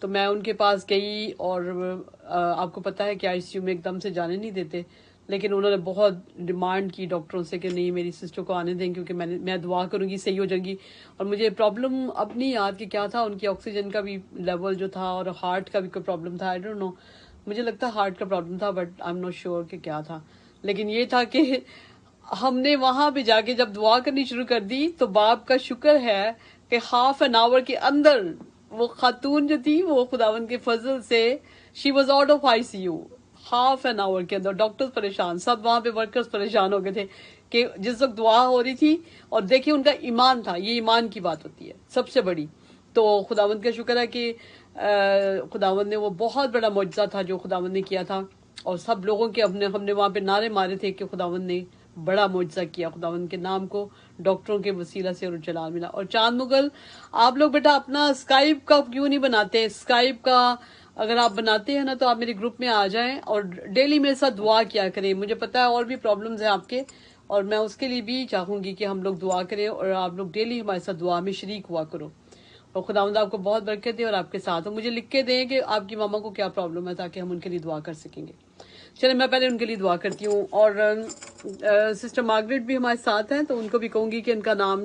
तो मैं उनके पास गई, और आपको पता है कि आईसीयू में एकदम से जाने नहीं देते, लेकिन उन्होंने बहुत डिमांड की डॉक्टरों से कि नहीं मेरी सिस्टर को आने दें, क्योंकि मैं दुआ करूंगी सही हो जाएगी। और मुझे प्रॉब्लम अब नहीं याद कि क्या था, उनकी ऑक्सीजन का भी लेवल जो था और हार्ट का भी कोई प्रॉब्लम था, आई डोंट नो, मुझे लगता है हार्ट का प्रॉब्लम था, but I am not sure कि क्या था। लेकिन ये था कि हमने वहां पे जाके जब दुआ करनी शुरू कर दी, तो बाप का शुक्र है कि हाफ एन आवर के अंदर वो खातून जो थी वो खुदावन के फजल से she was out of ICU. Half an hour के अंदर डॉक्टर्स परेशान, सब वहां पे वर्कर्स परेशान हो गए थे कि जिस वक्त दुआ हो रही थी, और देखिए उनका ईमान था, ये ईमान की बात होती है सबसे बड़ी। तो खुदावंद का शुक्र है कि खुदावंद ने वो बहुत बड़ा मुआजिज़ा था जो खुदावंद ने किया था, और सब लोगों के हमने वहां पे नारे मारे थे कि खुदावंद ने बड़ा मुआजिज़ा किया, खुदावंद के नाम को डॉक्टरों के वसीला से और जलाल मिला। और चांद मुगल, आप लोग बेटा अपना स्काइप का क्यों नहीं बनाते? स्काइप का अगर आप बनाते हैं ना तो आप मेरे ग्रुप में आ जाएं और डेली मेरे साथ दुआ किया करें। मुझे पता है और भी प्रॉब्लम्स हैं आपके, और मैं उसके लिए भी चाहूंगी कि हम लोग दुआ करें, और आप लोग डेली हमारे साथ दुआ में शरीक हुआ करो। और खुदावंद आपको बहुत बरकत दे और आपके साथ हो। मुझे लिख के दें कि आपकी मामा को क्या प्रॉब्लम है, ताकि हम उनके लिए दुआ कर सकेंगे। चलिए मैं पहले उनके लिए दुआ करती हूँ। और सिस्टर मार्गरेट भी हमारे साथ हैं, तो उनको भी कहूंगी कि इनका नाम,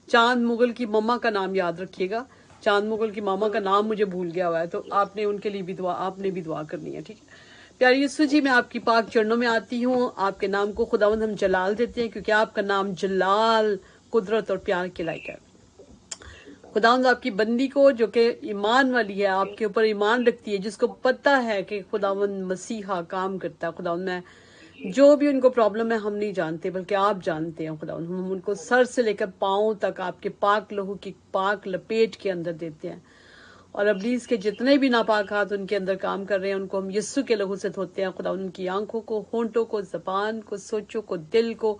चांद मुगल की मम्मा का नाम याद रखिएगा। चांद मुगल की मामा का नाम मुझे भूल गया हुआ है, तो आपने उनके लिए भी आपने भी दुआ करनी है, ठीक है। प्यारी यीशु जी, मैं आपकी पाक चरणों में आती हूँ। आपके नाम को खुदावंद हम जलाल देते हैं, क्योंकि आपका नाम जलाल, कुदरत और प्यार के लायक है। खुदावंद आपकी बंदी को जो कि ईमान वाली है, आपके ऊपर ईमान रखती है, जिसको पता है कि खुदावंद मसीहा काम करता है, खुदावंद मैं जो भी उनको प्रॉब्लम है हम नहीं जानते बल्कि आप जानते हैं खुदावंद। हम उनको सर से लेकर पांव तक आपके पाक लहू की पाक लपेट के अंदर देते हैं, और अब्लीस के जितने भी नापाक हाथ उनके अंदर काम कर रहे हैं उनको हम यीशु के लहू से धोते हैं। खुदावंद उनकी आंखों को, होंठों को, जबान को, सोचों को, दिल को,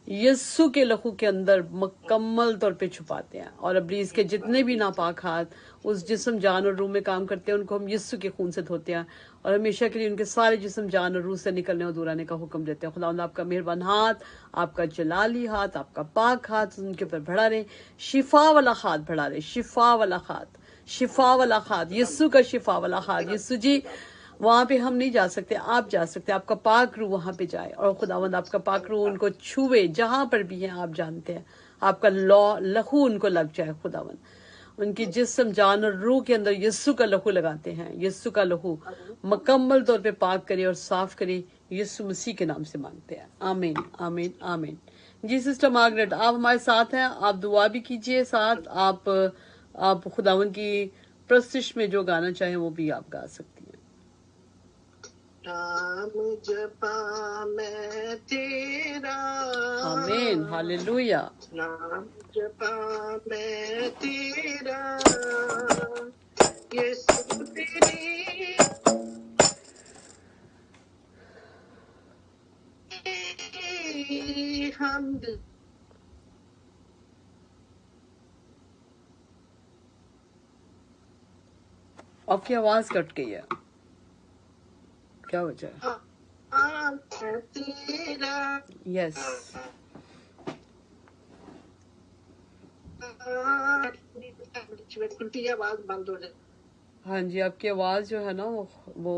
यस्सु के लहू के अंदर मुकम्मल तौर पे छुपाते हैं। और इब्लीस के जितने भी नापाक हाथ उस जिस्म जान और रूह में काम करते हैं उनको हम यस्सु के खून से धोते हैं और हमेशा के लिए उनके सारे जिस्म जान और रूह से निकलने और दूर आने का हुक्म देते हैं। खुदावंद आपका मेहरबान हाथ, आपका जलाली हाथ, आपका पाक हाथ उनके ऊपर बढ़ा रहे, शिफा वाला हाथ बढ़ा रहे, शिफा वाला हाथ, शिफा वाला हाथ, यस्सु का शिफा वाला हाथ। यस्सु जी वहां पे हम नहीं जा सकते, आप जा सकते हैं, आपका पाक रूह वहां पे जाए और खुदावंद आपका पाक रूह उनको छुए जहां पर भी हैं, आप जानते हैं, आपका लहू उनको लग जाए। खुदावंद उनकी जिस्म जान और रूह के अंदर यस्सु का लहू लगाते हैं, यस्सु का लहू मुकम्मल तौर पे पाक करे और साफ करे, यस्सु मसीह के नाम से मांगते हैं, आमीन आमीन आमीन। जी सिस्टर मार्गरेट आप हमारे साथ हैं, आप दुआ भी कीजिए साथ, आप खुदावंद की प्रस्तिश में जो गाना चाहें वो भी आप गा सकती हैं। नाम जपा मैं तेरा, आमीन हालेलुया। नाम जपा मैं तेरा, यीशु तेरी हमद। आपकी आवाज कट गई है, क्या वजह है? तेरा यस खुलती आवाज बंद हो जाए। हाँ जी, आपकी आवाज जो है ना वो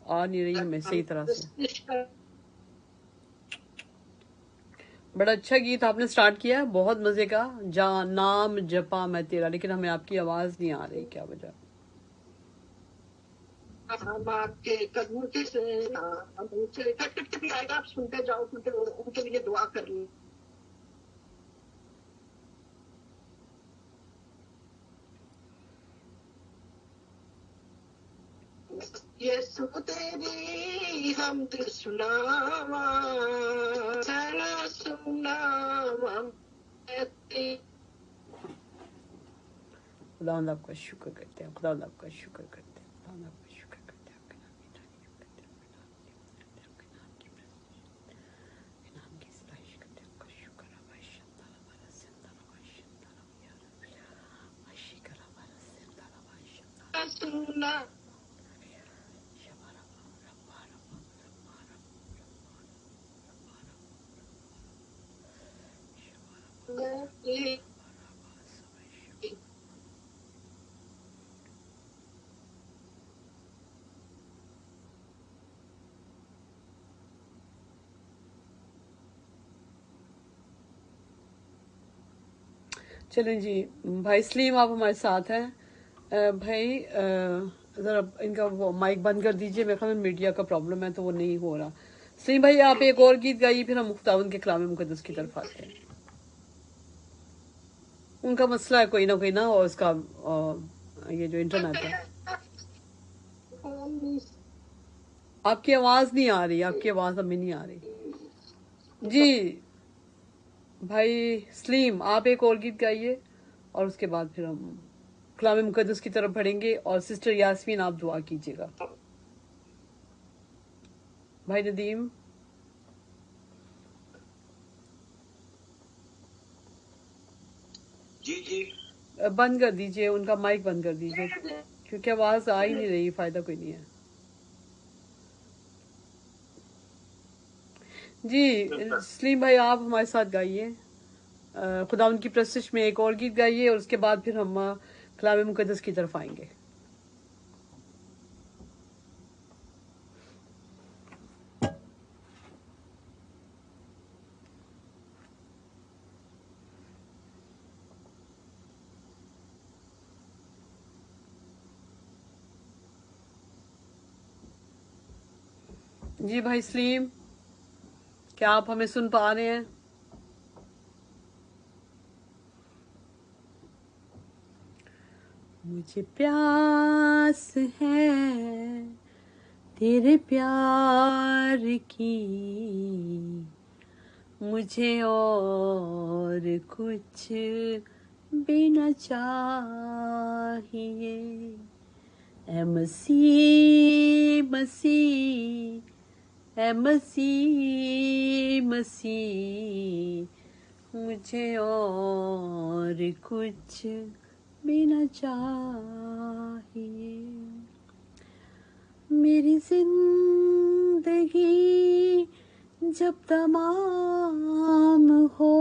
आ नहीं रही हमें सही तरह से। बड़ा अच्छा गीत आपने स्टार्ट किया है, बहुत मजे का, नाम जपा मैं तेरा, लेकिन हमें आपकी आवाज नहीं आ रही, क्या वजह? हम आपके कदमों के से हम उनसे कट भी आएगा, आप सुनते जाओ, उनके लिए दुआ कर ली। यीशु तेरी हमद सुनावा, सारा सुनावा खुदावंद आपका शुक्र करते हैं, खुदावंद आपका शुक्र करते हैं, खुदावंद आपका शुक्र करते हैं, आपके नाम की तारीफ करते हैं, आपके नाम की प्रशंसा, आपके नाम की सराहना करते हैं, आपका शुक्र है भाई शंदा हमारा सिंदा भाई शंदा यार आशिका हमारा सिंदा भाई शंदा सुना शबारा रब्बारा रब्बारा मैं चलें जी, भाई सलीम आप हमारे साथ हैं। भाई ज़रा इनका वो माइक बंद कर दीजिए, मेरे ख्याल में मीडिया का प्रॉब्लम है तो वो नहीं हो रहा। सलीम भाई आप एक और गीत गाइए, फिर हम खुदावंद के कलाम मुकद्दस की तरफ आते हैं। उनका मसला है कोई ना और उसका ये जो इंटरनेट है। आपकी आवाज़ नहीं आ रही, आपकी आवाज़ हमें नहीं आ रही जी। भाई सलीम आप एक और गीत गाइए और उसके बाद फिर हम कलाम मुकद्दस की तरफ बढ़ेंगे और सिस्टर यास्मीन आप दुआ कीजिएगा। भाई नदीम जी बंद कर दीजिए, उनका माइक बंद कर दीजिए क्योंकि आवाज़ आ ही नहीं रही, फायदा कोई नहीं है जी। सलीम भाई आप हमारे साथ गाइए, खुदा उनकी प्रस्तिश में एक और गीत गाइए और उसके बाद फिर हम कलाम मुकद्दस की तरफ आएंगे। जी भाई सलीम क्या आप हमें सुन पा रहे हैं? मुझे प्यास है तेरे प्यार की, मुझे और कुछ भी न चाहिए। ऐ मसीह मसीह اے مسیح مسیح مجھے اور کچھ بھی نہ چاہیے، میری زندگی جب تمام ہو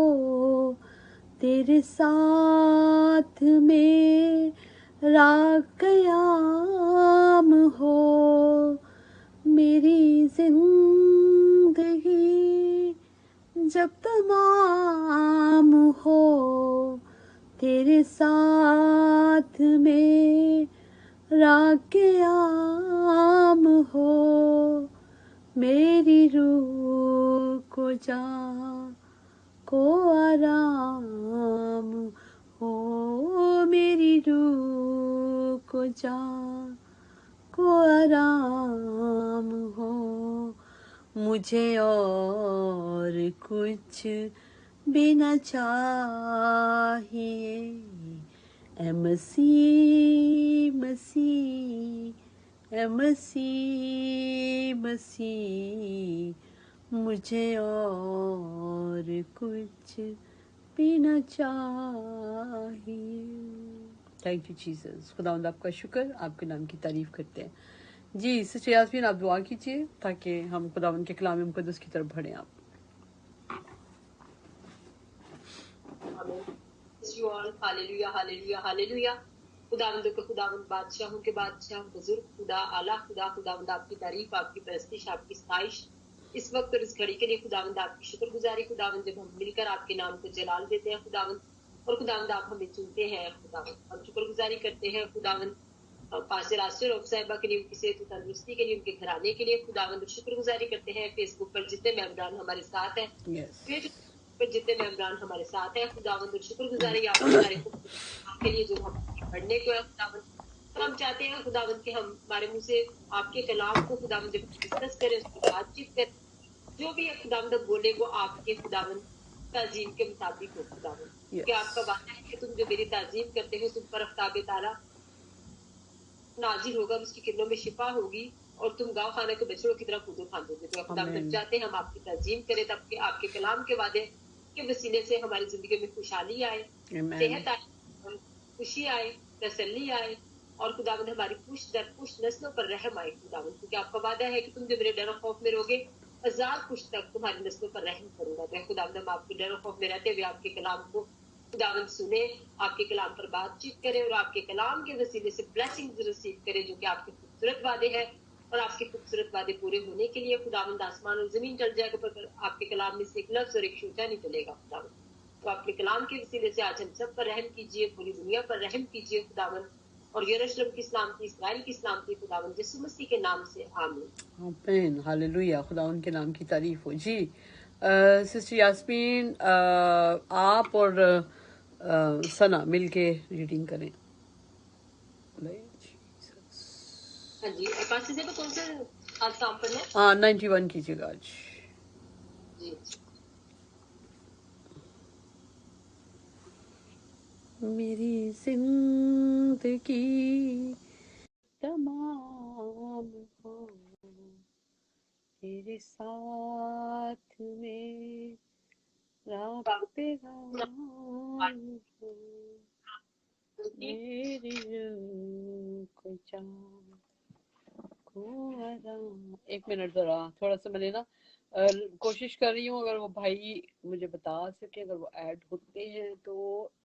تیرے ساتھ میرا قیام ہو، میری زندگی جب تمام ہو تیرے ساتھ میرا قیام ہو، میری روح کو جان کو آرام ہو، میری روح کو جان کو آرام ہو، مجھے اور کچھ بھی نہ چاہیے، اے مسیح مسیح اے مسیح مسیح مجھے اور کچھ بھی نہ چاہیے۔ Thank you Jesus. خداوند آپ کا شکر، آپ کے نام کی تعریف کرتے ہیں۔ جی سسٹر یاسمین آپ دعا کیجیے تاکہ ہم خداوند کے کلام مقدس کی طرف بڑھیں۔ آپ آمین۔ You all, hallelujah, hallelujah, hallelujah۔ خداوند کے خداوند، بادشاہوں کے بادشاہ، بزرگ خدا، اعلیٰ خدا، خداوند آپ کی تعریف، آپ کی پرستش، آپ کی ستائش اس وقت اور اس گھڑی کے لیے خداوند آپ کی شکر گزاری خداوند، جب ہم مل کر آپ کے نام کو جلال دیتے ہیں خداوند، اور خداوند آپ ہمیں چنتے ہیں خداوند، ہم شکر گزاری کرتے ہیں خداوند پاسٹر آسر اور صاحبہ کے لیے، ان کی صحت و تندرستی کے لیے، ان کے گھرانے کے لیے خداوند، شکر گزاری کرتے ہیں فیس بک پر جتنے ممبران ہمارے ساتھ ہیں، یس پر جتنے ممبران ہمارے ساتھ ہیں خداوند، اور شکر گزاری آپ کے سارے کے لیے جو ہم پڑھنے کو ہے خداوند، اور ہم چاہتے ہیں خداوند کہ ہم ہمارے منہ سے آپ کے کلام کو خداوند جب ڈسکس کریں، اس کی بات چیت کریں، جو بھی خداوند بولے وہ آپ کے خداوند تعظیم کے مطابق ہو خداوند، کہ آپ کا وعدہ ہے کہ تم جو میری تعظیم کرتے ہو تم پر آفتاب تعالیٰ نازل ہوگا، اس کی کرنوں میں شفا ہوگی، اور تم گاؤں خانہ کے بچڑوں کی طرح کودو کھاندو گے۔ تو خداوند ہم چاہتے ہیں ہم آپ کی تعظیم کریں، تب کہ آپ کے کلام کے وعدے کے وسیلے سے ہماری زندگی میں خوشحالی آئے، صحت آئے، خوشی آئے، تسلی آئے، اور خداوند ہماری پشت در پشت نسلوں پر رحم آئے خداوند، کیونکہ آپ کا وعدہ ہے کہ تم جو میرے ڈر و خوف میں رہوگے 1000 پشت تک تمہاری نسلوں پر رحم کروں گا۔ تو خداوند ہم آپ کے ڈر و خوف میں رہتے ہوئے آپ کے کلام کو خداوند سنیں، آپ کے کلام پر بات چیت کریں، اور آپ کے کلام کے وسیلے سے بلیسنگز ریسیو کریں، جو کہ آپ کے خوبصورت وعدے ہیں، اور آپ کے خوبصورت وعدے پورے ہونے کے لیے خداوند آسمان اور زمین ٹل جائے گا پر آپ کے کلام میں سے ایک لفظ اور ایک شوچہ نہیں چلے گا خداوند۔ تو آپ کے کلام کے وسیلے سے آج ہم سب پر رحم کیجیے، پوری دنیا پر رحم کیجیے خداوند، اور یروشلم کی سلامتی، اسرائیل کی سلامتی خداوند، یسوع مسیح کے نام سے آمین۔ آمین، ہاللویہ، خدا ان کے نام کی تعریف ہو۔ جی سسٹر یاسمین آپ اور ثنا مل کے ریڈنگ کریں۔ ہاں جی، پاسٹر صاحب کون سا آج کام کرنا ہے؟ 91 کیجیے گا آج۔ جی میری زندگی تمام ہو تیرے ساتھ میرا پیغام ہو، میری روح کو جان کو آرام۔ ایک منٹ ذرا تھوڑا سا میں نے نا کوشش کر رہی ہوں، اگر وہ بھائی مجھے بتا سکے، اگر وہ ایڈ ہوتے ہیں تو